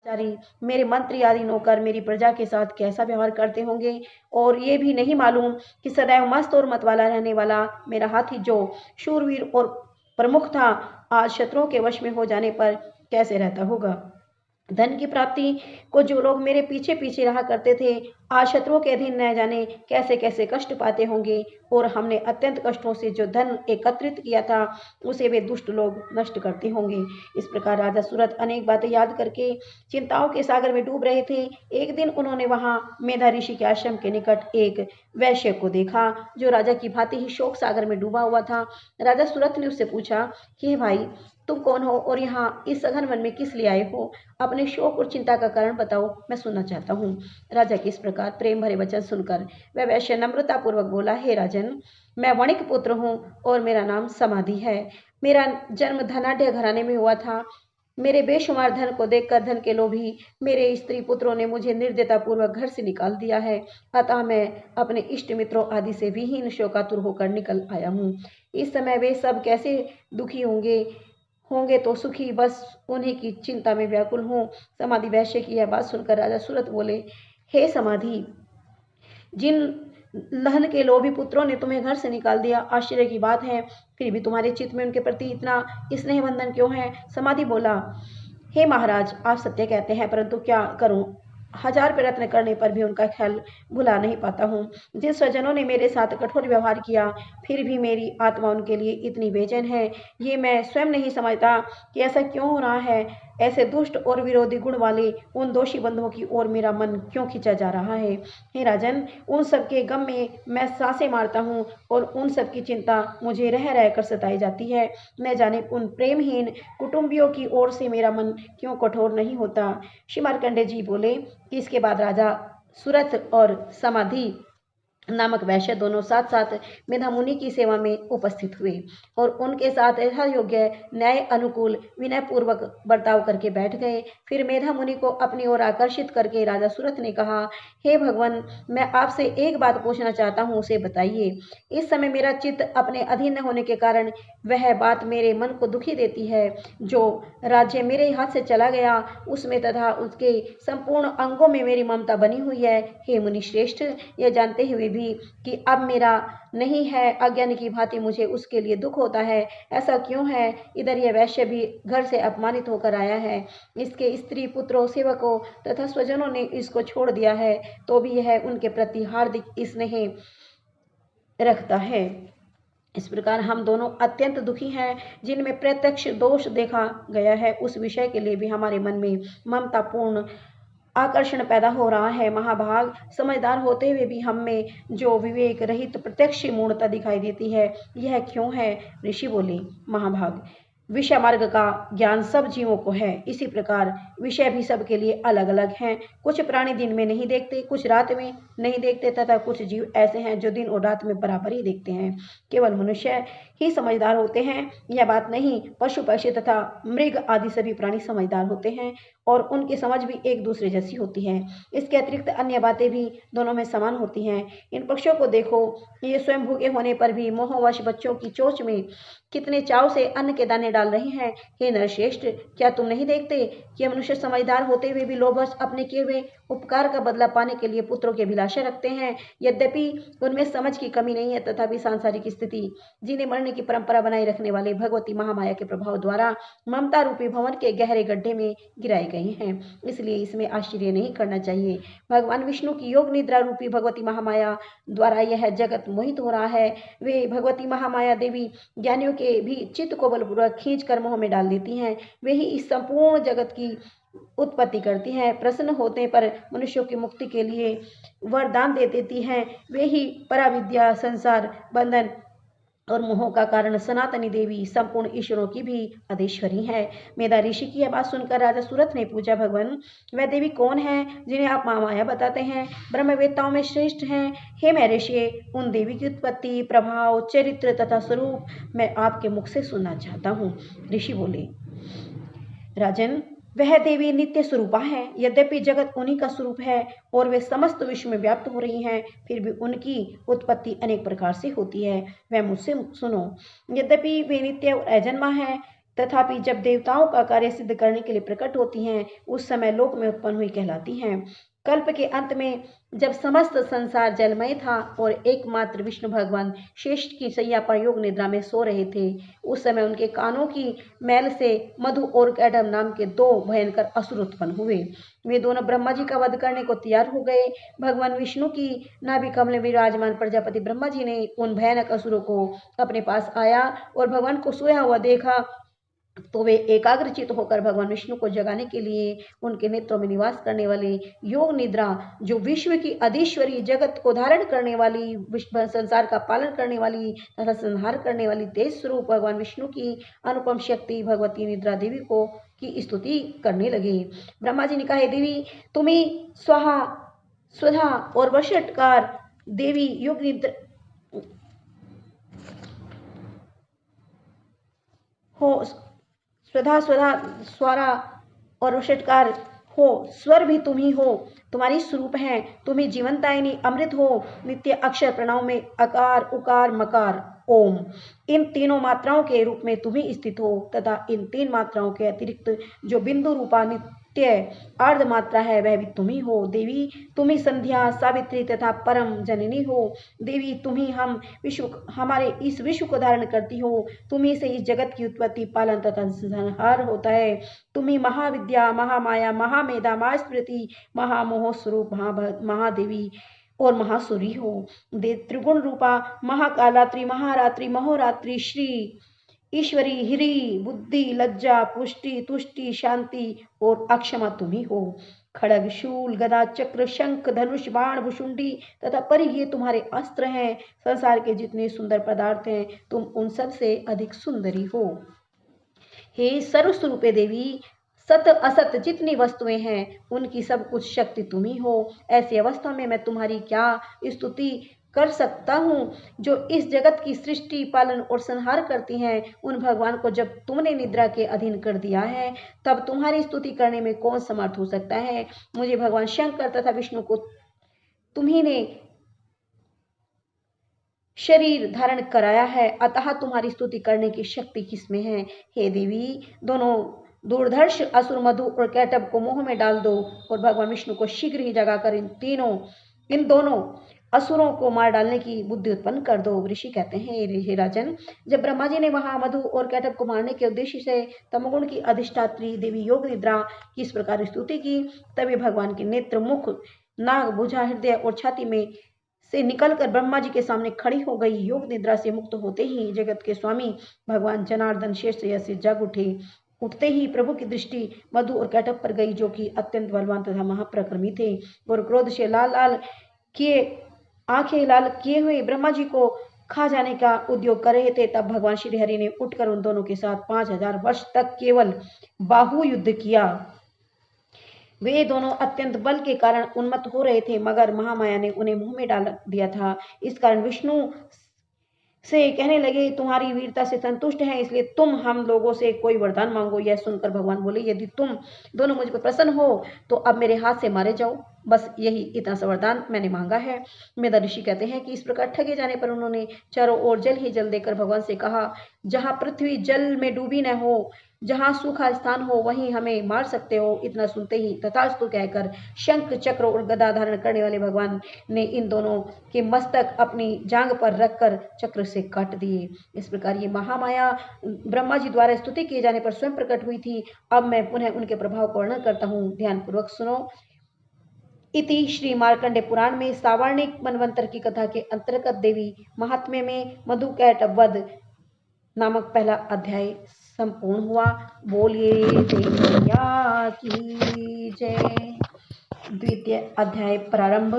कर्मचारी, मेरे मंत्री आदि नौकर मेरी प्रजा के साथ कैसा व्यवहार करते होंगे, और ये भी नहीं मालूम कि सदैव मस्त और मतवाला रहने वाला मेरा हाथी जो शूरवीर और प्रमुख था, आज शत्रुओं के वश में हो जाने पर कैसे रहता होगा। धन की प्राप्ति को जो लोग मेरे पीछे पीछे रहा करते थे, आज शत्रुओं के अधीन न जाने कैसे कैसे कष्ट पाते होंगे, और हमने अत्यंत कष्टों से जो धन एकत्रित किया था उसे वे दुष्ट लोग नष्ट करते होंगे। इस प्रकार राजा सूरत अनेक बातें याद करके चिंताओं के सागर में डूब रहे थे। एक दिन उन्होंने वहां मेधा ऋषि के आश्रम के निकट एक वैश्य को देखा जो राजा की भांति ही शोक सागर में डूबा हुआ था। राजा सूरत ने उससे पूछा कि भाई, तुम कौन हो और यहाँ इस सघन वन में किस लिए आए हो? अपने शोक और चिंता का कारण बताओ, मैं सुनना चाहता हूँ। राजा के इस प्रकार प्रेम भरे वचन सुनकर वह वैश्य नम्रता पूर्वक बोला, हे राजन, मैं वणिक पुत्र हूँ और मेरा नाम समाधि है। मेरा जन्म धनाढ़ घराने में हुआ था। मेरे बेशुमार धन को देखकर धन के लोभी मेरे स्त्री पुत्रों ने मुझे निर्दयता पूर्वक घर से निकाल दिया है। अतः मैं अपने इष्ट मित्रों आदि से विहीन शोकातुर होकर निकल आया हूँ। इस समय वे सब कैसे दुखी होंगे होंगे तो सुखी, बस उन्हीं की चिंता में व्याकुल हूँ। समाधि वैश्य की यह बात सुनकर राजा सूरत बोले, हे समाधि, जिन लहन के लोभी पुत्रों ने तुम्हें घर से निकाल दिया, आश्चर्य की बात है, फिर भी तुम्हारे चित्त में उनके प्रति इतना स्नेह बंधन क्यों है? समाधि बोला, हे महाराज, आप सत्य कहते हैं, परंतु क्या करूं, हजार प्रयत्न करने पर भी उनका ख्याल भुला नहीं पाता हूँ। जिन स्वजनों ने मेरे साथ कठोर व्यवहार किया, फिर भी मेरी आत्मा उनके लिए इतनी बेचैन है, ये मैं स्वयं नहीं समझता कि ऐसा क्यों हो रहा है। ऐसे दुष्ट और विरोधी गुण वाले उन दोषी बंधुओं की ओर मेरा मन क्यों खींचा जा रहा है? हे राजन, उन सबके गम में मैं सांसें मारता हूँ और उन सब की चिंता मुझे रह रह कर सताई जाती है। न जाने उन प्रेमहीन कुटुंबियों की ओर से मेरा मन क्यों कठोर नहीं होता। श्री मार्कंडेय जी बोले कि इसके बाद राजा सूरत और समाधि नामक वैश्य दोनों साथ साथ मेधा मुनि की सेवा में उपस्थित हुए और उनके साथ यथा योग्य न्याय अनुकूल विनय पूर्वक बर्ताव करके बैठ गए। फिर मेधा मुनि को अपनी ओर आकर्षित करके राजा सूरत ने कहा, हे भगवान, मैं आपसे एक बात पूछना चाहता हूँ, उसे बताइए। इस समय मेरा चित्त अपने अधीन न होने के कारण वह बात मेरे मन को दुखी देती है। जो राज्य मेरे हाथ से चला गया उसमें तथा उसके संपूर्ण अंगों में मेरी ममता बनी हुई है। हे मुनि श्रेष्ठ, यह जानते हुए कि अब मेरा नहीं है, अज्ञानी की भांति मुझे उसके लिए दुख होता है। ऐसा क्यों है? इधर यह वैश्य भी घर से अपमानित होकर आया है, इसके स्त्री पुत्रों सेवकों तथा स्वजनों ने इसको छोड़ दिया है, तो भी यह उनके प्रति हार्दिक स्नेह रखता है। इस प्रकार हम दोनों अत्यंत दुखी हैं। जिनमें प्रत्यक्ष दोष देखा गया है उस विषय के लिए भी हमारे मन में ममतापूर्ण आकर्षण पैदा हो रहा है। महाभाग, समझदार होते हुए भी हम में जो विवेक रहित प्रत्यक्ष मूढ़ता दिखाई देती है, यह क्यों है? ऋषि बोले, महाभाग, विषय मार्ग का ज्ञान सब जीवों को है, इसी प्रकार विषय भी सबके लिए अलग अलग हैं। कुछ प्राणी दिन में नहीं देखते, कुछ रात में नहीं देखते तथा कुछ जीव ऐसे हैं जो दिन और रात में बराबर ही देखते हैं। केवल मनुष्य ही समझदार होते हैं, यह बात नहीं, पशु पक्षी तथा मृग आदि सभी प्राणी समझदार होते हैं और उनकी समझ भी एक दूसरे जैसी होती है। इसके अतिरिक्त अन्य बातें भी दोनों में समान होती हैं। इन पक्षियों को देखो, ये स्वयं भूखे होने पर भी मोहवश बच्चों की चोंच में कितने चाव से अन्न के दाने डाल रहे हैं। हे नरश्रेष्ठ, क्या तुम नहीं देखते कि मनुष्य समझदार होते हुए भी लोभवश अपने किए हुए उपकार का बदला पाने के लिए पुत्रों की अभिलाषा रखते हैं? यद्यपि उनमें समझ की कमी नहीं है, तथापि सांसारिक स्थिति जीने मरने की परंपरा बनाए रखने वाले भगवती महामाया के प्रभाव द्वारा ममता रूपी भवन के गहरे गड्ढे में गिराए गए हैं। इसलिए इसमें आश्चर्य नहीं करना चाहिए। भगवान विष्णु की योग निद्रा रूपी भगवती महामाया द्वारा यह जगत मोहित हो रहा है। वे भगवती महामाया देवी ज्ञानियों के भी चित्त को बलपूर्वक खींच कर मोह में डाल देती हैं। वे ही इस संपूर्ण जगत की उत्पत्ति करती हैं। प्रसन्न होते पर मनुष्यों की मुक्ति के लिए वरदान दे देती हैं। वे ही पराविद्या, संसार बंधन और मोह का कारण सनातनी देवी संपूर्ण ईश्वरों की भी अधीश्वरी है। मेधा ऋषि की यह बात सुनकर राजा सूरत ने पूछा, भगवान, वह देवी कौन है जिन्हें आप महामाया बताते हैं? ब्रह्मवेत्ताओं में श्रेष्ठ हैं। हे महर्षि, उन देवी की उत्पत्ति, प्रभाव, चरित्र तथा स्वरूप मैं आपके मुख से सुनना चाहता हूँ। ऋषि बोले, राजन, वह देवी नित्य स्वरूपा है। यद्यपि जगत उन्हीं का स्वरूप है और वे समस्त विश्व में व्याप्त हो रही हैं, फिर भी उनकी उत्पत्ति अनेक प्रकार से होती है। वह मुझसे सुनो। यद्यपि वे नित्य और अजन्मा है, तथापि जब देवताओं का कार्य सिद्ध करने के लिए प्रकट होती हैं, उस समय लोक में उत्पन्न हुई कहलाती हैं। कल्प के अंत में जब समस्त संसार जलमय था और एकमात्र विष्णु भगवान शेष की शैया पर योग निद्रा में सो रहे थे, उस समय उनके कानों की मैल से मधु और कैटभ नाम के दो भयंकर असुर उत्पन्न हुए। वे दोनों ब्रह्मा जी का वध करने को तैयार हो गए। भगवान विष्णु की नाभि कमल में विराजमान प्रजापति ब्रह्मा जी ने उन भयानक असुरों को अपने पास आया और भगवान को सोया हुआ देखा, तो वे एकाग्रचित होकर भगवान विष्णु को जगाने के लिए उनके नेत्रों में निवास करने वाले योग निद्रा, जो विश्व की अधीश्वरी, जगत को धारण करने वाली, संसार का पालन करने वाली तथा संहार करने वाली तेज स्वरूप भगवान विष्णु की अनुपम शक्ति भगवती निद्रा देवी को की स्तुति करने लगे। ब्रह्मा जी ने कहा, देवी तुम्हें स्वाहा स्वधा और वषटकार देवी योग निद्रा हो, स्वधा स्वधा स्वरा और वषटकार हो, स्वर भी तुम ही हो, तुम्हारी स्वरूप है, तुम्हें जीवनदायिनी अमृत हो, नित्य अक्षर प्रणव में अकार उकार मकार ओम, इन तीनों मात्राओं के रूप में तुम ही स्थित हो तथा इन तीन मात्राओं के अतिरिक्त जो बिंदु रूपा नित्य अर्ध मात्रा है वह भी तुम ही हो। देवी तुम ही संध्या, सावित्री तथा परम जननी हो। देवी तुम ही हमारे इस विश्व को धारण करती हो, तुम्ही से इस जगत की उत्पत्ति, पालन तथा संहार होता है। तुम ही महाविद्या, महामाया, महामेधा, महास्मृति, महामोह स्वरूप, महादेवी और महासुरी हो। त्रिगुण रूपा महाकालात्री, महारात्रि, महोरात्रि, श्री ईश्वरी, हिरी, बुद्धि, लज्जा, पुष्टि, तुष्टि, शांति और अक्षमा तुम ही हो। खड़ग, शूल, गदा, चक्र, शंख, धनुष, बाण, भुषुंडी तथा परिघ ये तुम्हारे अस्त्र हैं। संसार के जितने सुंदर पदार्थ हैं, तुम उन सब से अधिक सुंदरी हो। हे सर्वस्वरूपे देवी, सत असत जितनी वस्तुएं हैं उनकी सब कुछ शक्ति तुम ही हो। ऐसी अवस्था में मैं तुम्हारी क्या स्तुति कर सकता हूँ, जो इस जगत की सृष्टि, पालन और संहार करती हैं। उन भगवान को जब तुमने निद्रा के अधीन कर दिया है, तब तुम्हारी स्तुति करने में कौन समर्थ हो सकता है। मुझे भगवान शंकर तथा विष्णु को तुम्ही ने शरीर धारण कराया है, अतः तुम्हारी स्तुति करने की शक्ति किसमें है। हे देवी, दोनों दूरदर्श असुर मधु और कैटभ को मोह में डाल दो और भगवान विष्णु को शीघ्र ही जगाकर इन दोनों असुरों को मार डालने की बुद्धि उत्पन्न कर दो। ऋषि कहते हैं, हे राजन, जब ब्रह्मा जी ने वहां मधु और कैटभ को मारने के उद्देश्य से तमोगुण की अधिष्ठात्री देवी योग निद्रा की इस प्रकार स्तुति की, तभी भगवान के नेत्र, मुख, नाग, भुजा, हृदय और छाती में से निकलकर ब्रह्मा जी के सामने खड़ी हो गई। योग निद्रा से मुक्त होते ही जगत के स्वामी भगवान जनार्दन शेष से जग उठे। उठते ही प्रभु की दृष्टि मधु और कैटभ पर गई, जो कि अत्यंत बलवान तथा महाप्रक्रमी थे और क्रोध से आंखें लाल किए हुए ब्रह्मा जी को खा जाने का उद्योग कर रहे थे। तब भगवान श्री हरि ने उठकर उन दोनों के साथ 5000 वर्ष तक केवल बाहु युद्ध किया। वे दोनों अत्यंत बल के कारण उन्मत्त हो रहे थे, मगर महामाया ने उन्हें मुंह में डाल दिया था। इस कारण विष्णु से कहने लगे, तुम्हारी वीरता से संतुष्ट हैं, इसलिए तुम हम लोगों से कोई वरदान मांगो। यह सुनकर भगवान बोले, यदि तुम दोनों मुझ पर प्रसन्न हो तो अब मेरे हाथ से मारे जाओ, बस यही इतना सा वरदान मैंने मांगा है। मेधा ऋषि कहते हैं कि इस प्रकार ठगे जाने पर उन्होंने चारों ओर जल ही जल देकर भगवान से कहा, जहाँ पृथ्वी जल में डूबी न हो, जहाँ सूखा स्थान हो, वहीं हमें मार सकते हो। इतना सुनते ही तथास्तु कहकर शंख, चक्र और गदा धारण करने वाले भगवान ने इन दोनों के मस्तक अपनी जांग पर रखकर चक्र से काट दिए। इस प्रकार ये महामाया ब्रह्मा जी द्वारा स्तुति किए जाने पर स्वयं प्रकट हुई थी। अब मैं पुनः उनके प्रभाव को वर्णन करता हूँ, ध्यान पूर्वक सुनो। इति श्री मार्कंडे पुराण में सावर्णिक मनवंतर की कथा के अंतर्गत देवी महात्म्य में मधु कैटभ वध नामक पहला अध्याय संपूर्ण हुआ। बोलिए देवैया की जय। द्वितीय अध्याय प्रारंभ।